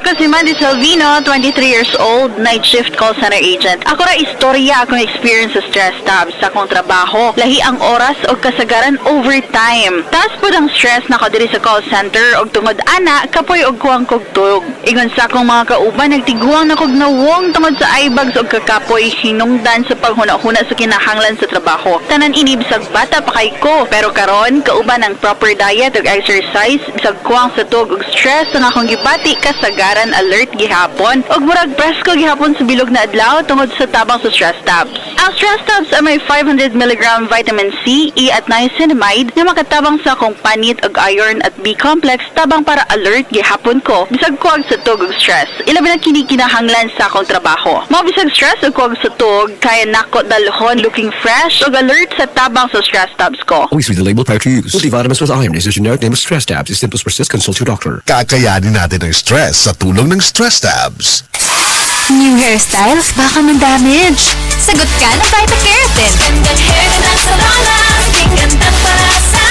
Ako si Mandy Salvino, 23 years old, night shift call center agent. Ako ra istorya akong experience sa stress tabs sa akong trabaho. Lahi ang oras o kasagaran overtime. Taas po ang stress na diri sa call center og tungod ana kapoy og kuwang kogtog. Ingon sa akong mga kauban nagtiguang na kog nawong tungod sa eyebags og kakapoy hinungdan sa paghuna-huna sa kinahanglan sa trabaho. Tanan ini bisag bata pa kay ko, pero karon kauban ang proper diet ug exercise bisag kuwang sa tug ug stress ang akong gibati kasagaran alert gihapon ug murag presko gihapon sa bilog na adlaw tungod sa tabang sa stress tabs. Ang stress tabs ay may 500 mg vitamin C, E at niacinamide na makatabang sa akong panit ug iron at B complex tabang para alert gihapon ko bisag kuwag sa tug ug stress. Ilabi na kini kinahanglan sa akong trabaho. Mao bisag stress ug kuwag sa tug kaya nako dalhon looking fresh ug alert sa tabang sa stress tabs ko. Always read the label prior to use. Multivitamins with iron is a generic name of stress tabs. If symptoms persist, consult your doctor. Kakayanin natin ang stress sa tulong ng Stress Tabs. New hairstyles, baka man-damage. Sagot ka ng Vita-Keratin. Gandang hair na nasa lola, ganda para sa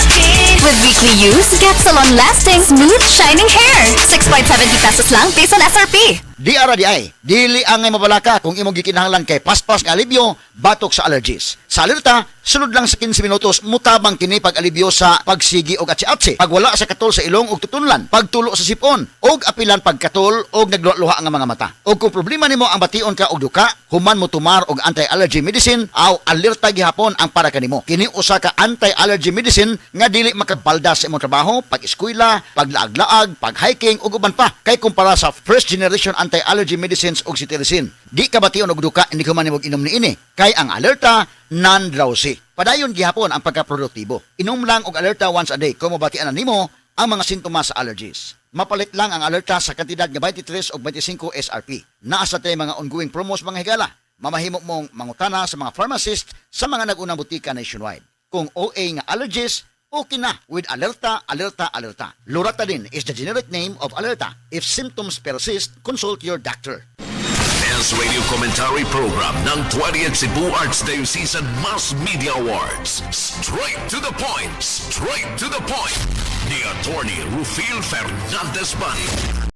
akin. With weekly use, get salon-lasting, smooth, shining hair. 6.70 pesos lang based on SRP. Di ara di ay, dili angay mabalaka kung imong gikinahanglan kay paspas nga alibyo batok sa allergies. Sa alerta, sunod lang sa 15 minutos mutabang kini pag-alibyo sa pagsigi og atsi-atsi, pagwala sa katol sa ilong ug tutunlan, pagtulo sa sipon, og apilan pagkatol og nagluha nga mga mata. Og kung problema nimo ang bation ka og duka, human mo tumar og anti-allergy medicine aw alerta gihapon ang para kanimo. Kini usa ka anti-allergy medicine nga dili makapaldas sa imong trabaho, pag-eskwela, paglaag-laag, pag-hiking ug uban pa kay kumpara sa first generation anti-allergy medicines og cetirizine. Di ka bation og duka hindi ka man imong inom niini kay ang alerta non-drowsy. Padayon gihapon ang pagkaproduktibo. Inom lang og alerta once a day kung mabatian na nimo ang mga sintomas sa allergies. Mapalit lang ang alerta sa kantidad nga 23 o 25 SRP. Naa sa tay mga ongoing promos mga higala. Mamahimo mong mangutana sa mga pharmacist sa mga nag-unang butika nationwide. Kung OA nga allergies, okay na with Alerta, Alerta, Alerta. Loratadine is the generic name of Alerta. If symptoms persist, consult your doctor. Best Radio Commentary Program ng 20th Cebu Arts Diocesan Mass Media Awards. Straight to the point. Straight to the point. The attorney Rufil Fernandez Bani.